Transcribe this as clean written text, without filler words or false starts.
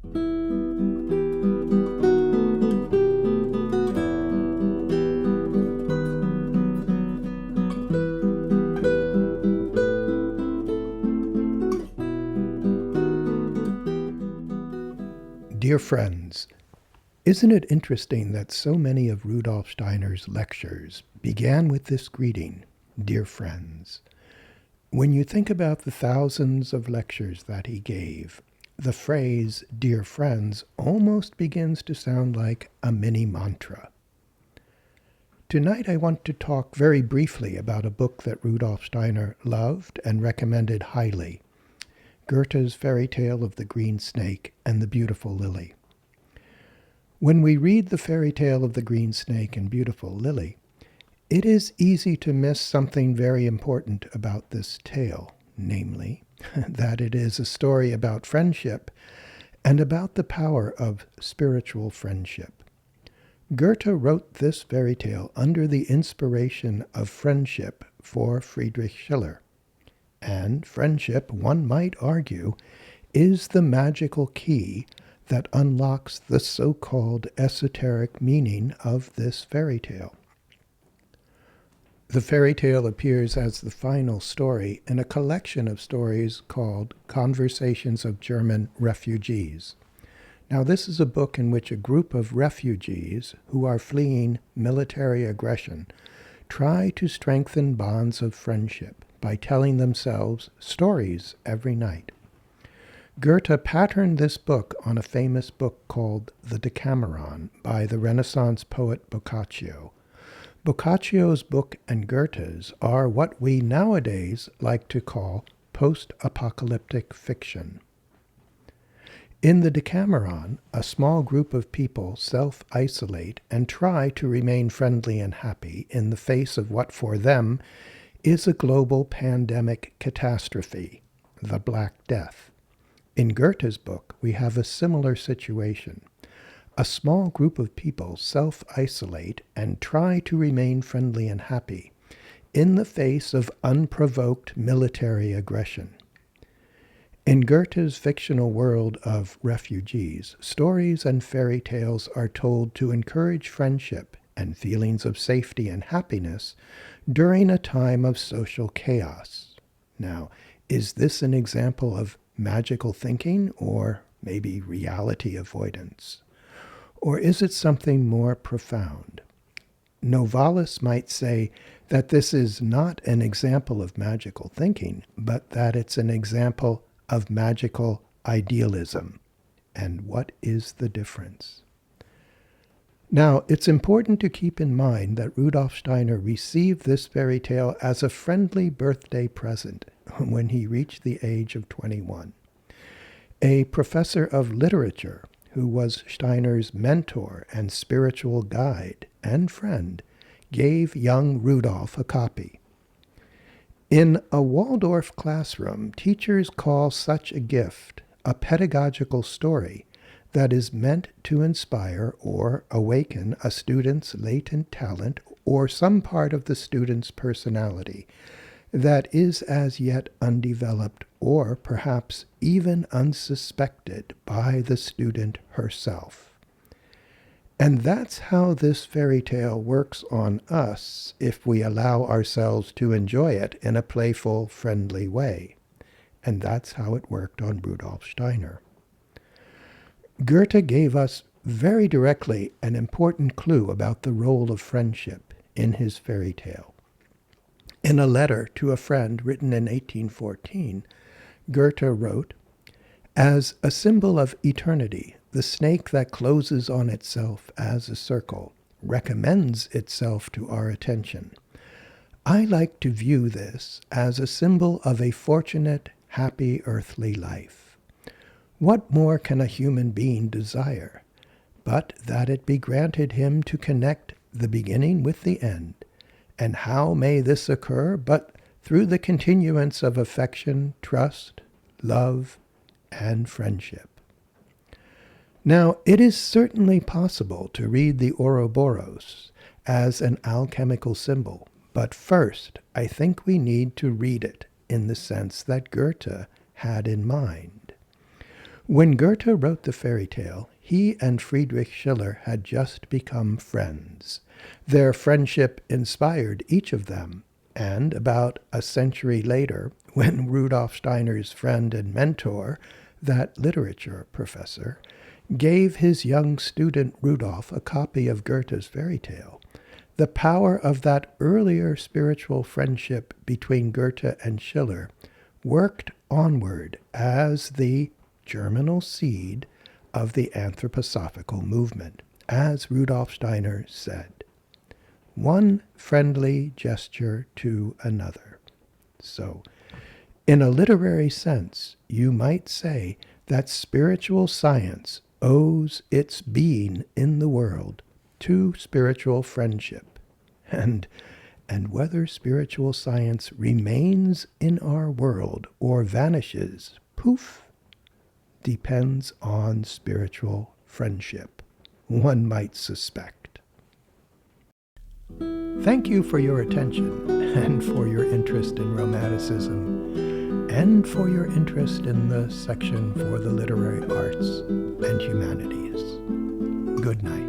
Dear friends, isn't it interesting that so many of Rudolf Steiner's lectures began with this greeting, dear friends? When you think about the thousands of lectures that he gave, the phrase, dear friends, almost begins to sound like a mini mantra. Tonight I want to talk very briefly about a book that Rudolf Steiner loved and recommended highly, Goethe's Fairytale of the Green Snake and the Beautiful Lily. When we read the Fairytale of the Green Snake and Beautiful Lily, it is easy to miss something very important about this tale, namely, that it is a story about friendship and about the power of spiritual friendship. Goethe wrote this fairy tale under the inspiration of friendship for Friedrich Schiller. And friendship, one might argue, is the magical key that unlocks the so-called esoteric meaning of this fairy tale. The fairy tale appears as the final story in a collection of stories called Conversations of German Refugees. Now, this is a book in which a group of refugees who are fleeing military aggression try to strengthen bonds of friendship by telling themselves stories every night. Goethe patterned this book on a famous book called The Decameron by the Renaissance poet Boccaccio. Boccaccio's book and Goethe's are what we nowadays like to call post-apocalyptic fiction. In the Decameron, a small group of people self-isolate and try to remain friendly and happy in the face of what for them is a global pandemic catastrophe, the Black Death. In Goethe's book, we have a similar situation. A small group of people self-isolate and try to remain friendly and happy in the face of unprovoked military aggression. In Goethe's fictional world of refugees, stories and fairy tales are told to encourage friendship and feelings of safety and happiness during a time of social chaos. Now, is this an example of magical thinking or maybe reality avoidance? Or is it something more profound? Novalis might say that this is not an example of magical thinking, but that it's an example of magical idealism. And what is the difference? Now, it's important to keep in mind that Rudolf Steiner received this fairy tale as a friendly birthday present when he reached the age of 21. A professor of literature, who was Steiner's mentor and spiritual guide and friend, gave young Rudolf a copy. In a Waldorf classroom, teachers call such a gift a pedagogical story that is meant to inspire or awaken a student's latent talent or some part of the student's personality that is as yet undeveloped or perhaps even unsuspected by the student herself. And that's how this fairy tale works on us if we allow ourselves to enjoy it in a playful, friendly way. And that's how it worked on Rudolf Steiner. Goethe gave us very directly an important clue about the role of friendship in his fairy tale. In a letter to a friend written in 1814, Goethe wrote, "As a symbol of eternity, the snake that closes on itself as a circle recommends itself to our attention. I like to view this as a symbol of a fortunate, happy earthly life. What more can a human being desire but that it be granted him to connect the beginning with the end? And how may this occur but through the continuance of affection, trust, love, and friendship?" Now, it is certainly possible to read the Ouroboros as an alchemical symbol, but first, I think we need to read it in the sense that Goethe had in mind. When Goethe wrote the fairy tale, he and Friedrich Schiller had just become friends. Their friendship inspired each of them, and about a century later, when Rudolf Steiner's friend and mentor, that literature professor, gave his young student Rudolf a copy of Goethe's fairy tale, the power of that earlier spiritual friendship between Goethe and Schiller worked onward as the germinal seed of the anthroposophical movement, as Rudolf Steiner said. One friendly gesture to another. So, in a literary sense, you might say that spiritual science owes its being in the world to spiritual friendship. And whether spiritual science remains in our world or vanishes, poof, depends on spiritual friendship, one might suspect. Thank you for your attention and for your interest in Romanticism and for your interest in the section for the literary arts and humanities. Good night.